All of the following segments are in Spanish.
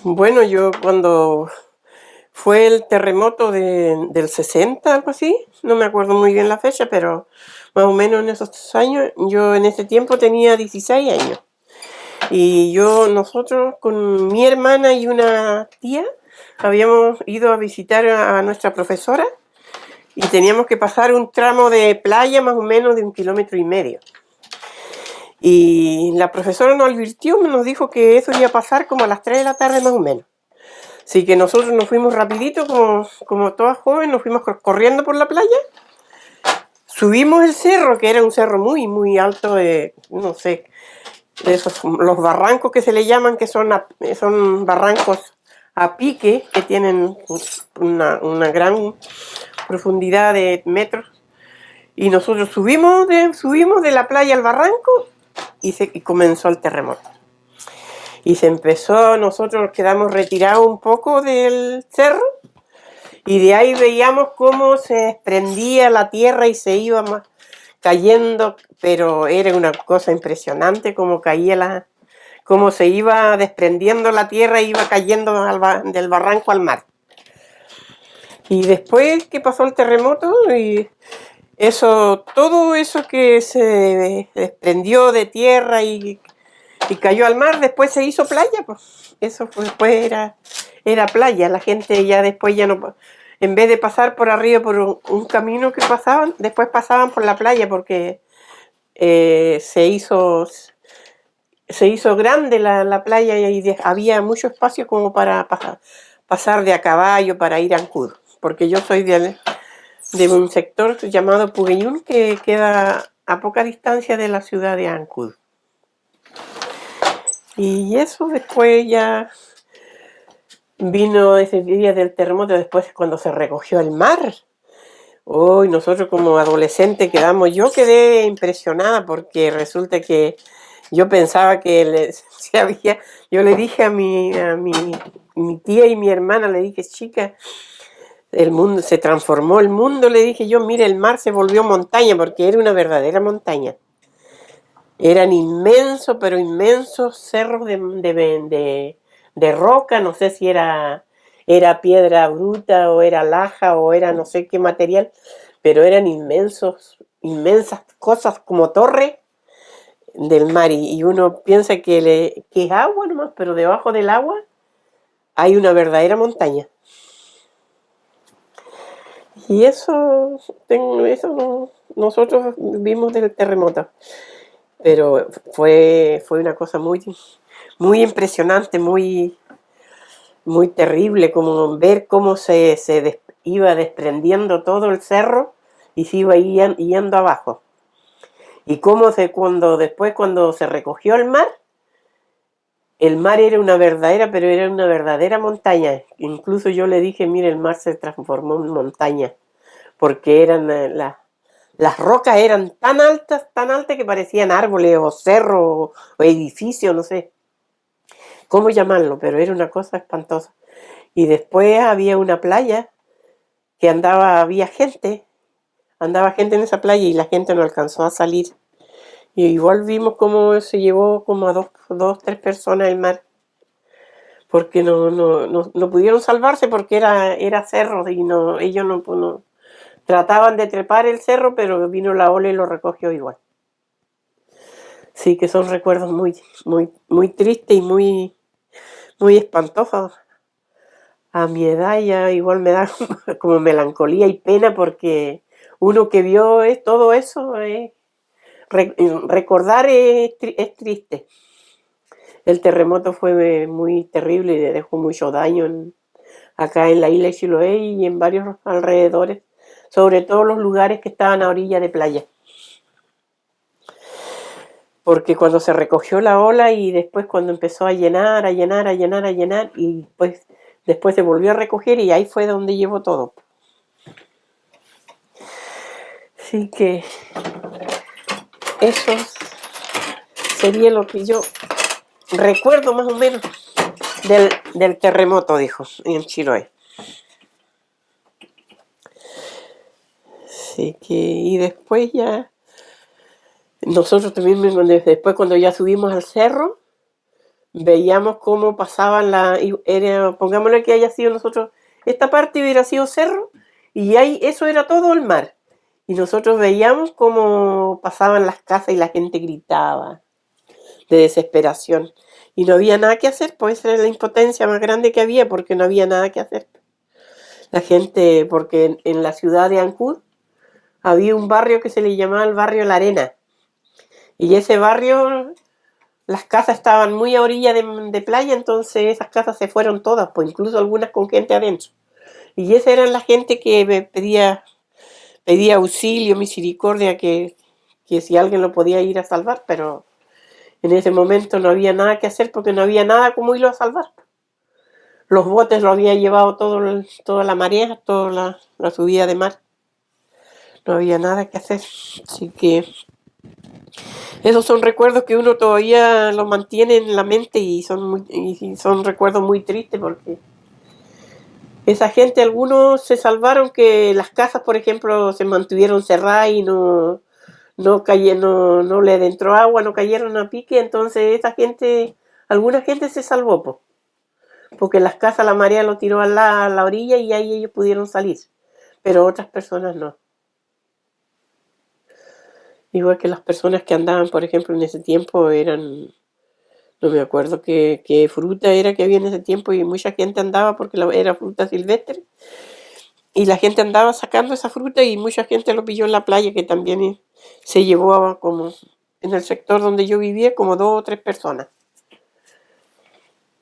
Bueno, yo cuando fue el terremoto del 60, algo así, no me acuerdo muy bien la fecha, pero más o menos en esos años, yo en ese tiempo tenía 16 años. Y nosotros con mi hermana y una tía, habíamos ido a visitar a nuestra profesora y teníamos que pasar un tramo de playa más o menos de 1,5 kilómetros. Y la profesora nos advirtió, nos dijo que eso iba a pasar como a las 3 de la tarde más o menos. Así que nosotros nos fuimos rapidito, como todas jóvenes, nos fuimos corriendo por la playa. Subimos el cerro, que era un cerro muy, muy alto, no sé, de esos, los barrancos que se le llaman, que son barrancos a pique, que tienen una gran profundidad de metros. Y nosotros subimos de la playa al barranco y comenzó el terremoto. Y se empezó, nosotros nos quedamos retirados un poco del cerro y de ahí veíamos cómo se desprendía la tierra y se iba cayendo, pero era una cosa impresionante cómo cómo se iba desprendiendo la tierra e iba cayendo del barranco al mar. Y después que pasó el terremoto, y todo eso que se desprendió de tierra y cayó al mar, después se hizo playa, pues. Después era playa. La gente ya después ya no, en vez de pasar por arriba por un camino que pasaban, después pasaban por la playa porque se hizo grande la playa y había mucho espacio como para pasar de a caballo para ir a Ancud. Porque yo soy de un sector llamado Pugueñún que queda a poca distancia de la ciudad de Ancud. Y eso después ya vino ese día del terremoto, después cuando se recogió el mar. Hoy nosotros como adolescentes yo quedé impresionada porque resulta que yo pensaba que yo le dije a mi tía y mi hermana, le dije, chica, el mundo se transformó, el mundo, le dije yo, mire, el mar se volvió montaña porque era una verdadera montaña. Eran inmensos, pero inmensos cerros de roca, no sé si era piedra bruta o era laja o era no sé qué material, pero eran inmensas cosas como torres del mar y uno piensa que es agua nomás, pero debajo del agua hay una verdadera montaña. Y eso nosotros vimos del terremoto, pero fue una cosa muy, muy impresionante, muy, muy terrible, como ver cómo iba desprendiendo todo el cerro y se iba yendo abajo. Y cómo cuando se recogió el mar era pero era una verdadera montaña. Incluso yo le dije, mire, el mar se transformó en montaña, porque las rocas eran tan altas que parecían árboles o cerros o edificios, no sé cómo llamarlo, pero era una cosa espantosa. Y después había una playa que andaba gente en esa playa y la gente no alcanzó a salir. Y igual vimos cómo se llevó como a tres personas el mar, porque no pudieron salvarse porque era cerro y ellos no trataban de trepar el cerro, pero vino la ola y lo recogió igual. Sí, que son recuerdos muy, muy, muy tristes y muy, muy espantosos. A mi edad ya igual me da como melancolía y pena porque uno que vio todo eso, recordar es triste. El terremoto fue muy terrible y dejó mucho daño acá en la isla de Chiloé y en varios alrededores, sobre todo los lugares que estaban a orilla de playa. Porque cuando se recogió la ola y después cuando empezó a llenar y después se volvió a recoger y ahí fue donde llevó todo. Así que eso sería lo que yo recuerdo más o menos del terremoto, dijo, en Chiloé. Así que, y después ya, nosotros también, después cuando ya subimos al cerro, veíamos cómo pasaban pongámosle que haya sido nosotros, esta parte hubiera sido cerro, y ahí eso era todo el mar. Y nosotros veíamos cómo pasaban las casas y la gente gritaba de desesperación. Y no había nada que hacer, pues esa era la impotencia más grande que había, porque no había nada que hacer. La gente, porque en la ciudad de Ancud había un barrio que se le llamaba el barrio La Arena. Y ese barrio, las casas estaban muy a orilla de playa, entonces esas casas se fueron todas, pues incluso algunas con gente adentro. Y esa era la gente que me pedía auxilio, misericordia, que si alguien lo podía ir a salvar, pero en ese momento no había nada que hacer porque no había nada como irlo a salvar. Los botes lo había llevado toda la marea, toda la subida de mar. No había nada que hacer. Así que esos son recuerdos que uno todavía los mantiene en la mente y son recuerdos muy tristes porque esa gente, algunos se salvaron que las casas, por ejemplo, se mantuvieron cerradas y no le entró agua, no cayeron a pique, entonces esa gente, alguna gente se salvó, porque las casas la marea lo tiró a la orilla y ahí ellos pudieron salir, pero otras personas no. Igual que las personas que andaban, por ejemplo, en ese tiempo no me acuerdo qué fruta era que había en ese tiempo y mucha gente andaba porque era fruta silvestre y la gente andaba sacando esa fruta y mucha gente lo pilló en la playa, que también se llevó como en el sector donde yo vivía como 2 o 3 personas.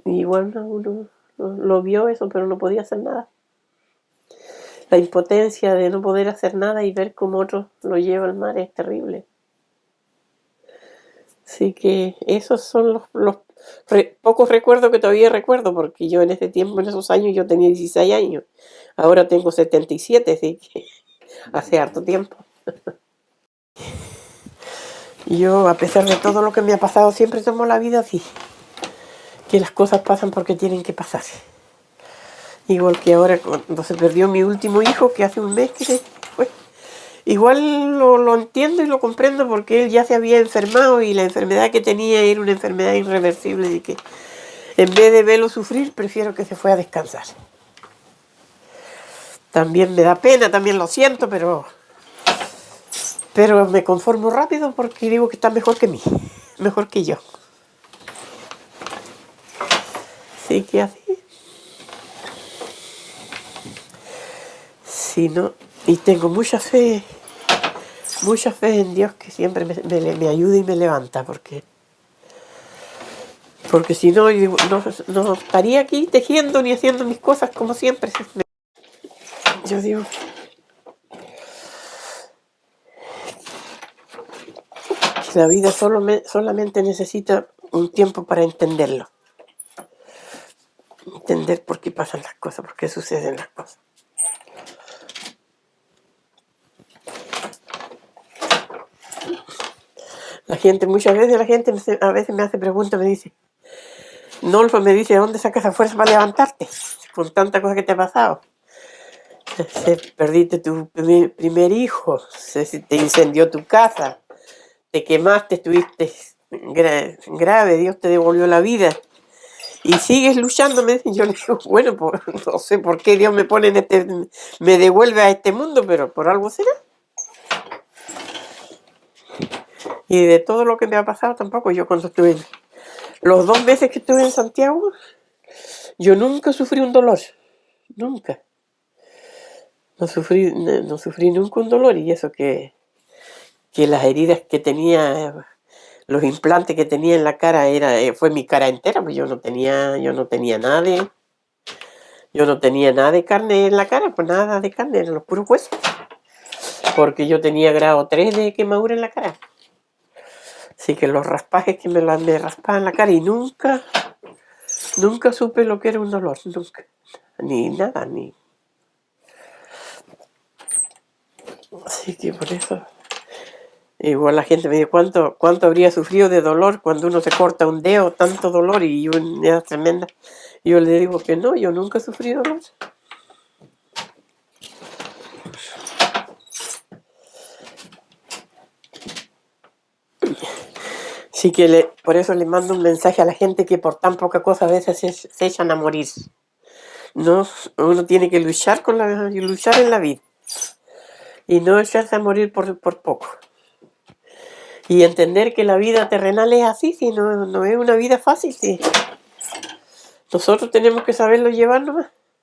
Y igual uno lo vio eso, pero no podía hacer nada. La impotencia de no poder hacer nada y ver cómo otro lo lleva al mar es terrible. Así que esos son los pocos recuerdos que todavía recuerdo, porque yo en ese tiempo, en esos años, yo tenía 16 años. Ahora tengo 77, así que hace harto tiempo. Yo, a pesar de todo lo que me ha pasado, siempre tomo la vida así. Que las cosas pasan porque tienen que pasar. Igual que ahora, cuando se perdió mi último hijo, que hace un mes que se fue. Igual lo entiendo y lo comprendo porque él ya se había enfermado y la enfermedad que tenía era una enfermedad irreversible y que en vez de verlo sufrir, prefiero que se fuera a descansar. También me da pena, también lo siento, pero me conformo rápido porque digo que está mejor que mí, mejor que yo. Así que así. Sí, ¿no? Y tengo mucha fe en Dios, que siempre me ayuda y me levanta, porque si no, yo no estaría aquí tejiendo ni haciendo mis cosas como siempre. Yo digo, que la vida solamente necesita un tiempo para entenderlo. Entender por qué pasan las cosas, por qué suceden las cosas. Muchas veces la gente a veces me hace preguntas, me dice, Nolfo, me dice, ¿de dónde sacas esa fuerza para levantarte? Con tanta cosa que te ha pasado. Perdiste tu primer hijo, te incendió tu casa, te quemaste, estuviste grave, Dios te devolvió la vida. Y sigues luchando, yo le digo, bueno, no sé por qué Dios me devuelve a este mundo, pero por algo será. Y de todo lo que me ha pasado tampoco, yo cuando estuve, los 2 meses que estuve en Santiago, yo nunca sufrí un dolor, nunca. No sufrí nunca un dolor, y eso que las heridas que tenía, los implantes que tenía en la cara fue mi cara entera, pues yo no tenía nada de carne en la cara, pues nada de carne, eran los puros huesos, porque yo tenía grado 3 de quemadura en la cara. Así que los raspajes que me raspaban la cara, y nunca supe lo que era un dolor, nunca, ni nada, ni. Así que por eso, igual la gente me dice, ¿cuánto habría sufrido de dolor cuando uno se corta un dedo? Tanto dolor, y una tremenda. Yo le digo que no, yo nunca he sufrido dolor. Así que por eso le mando un mensaje a la gente que por tan poca cosa a veces se echan a morir. No, uno tiene que luchar luchar en la vida y no echarse a morir por poco. Y entender que la vida terrenal es así, si no es una vida fácil, sí. Nosotros tenemos que saberlo llevar nomás.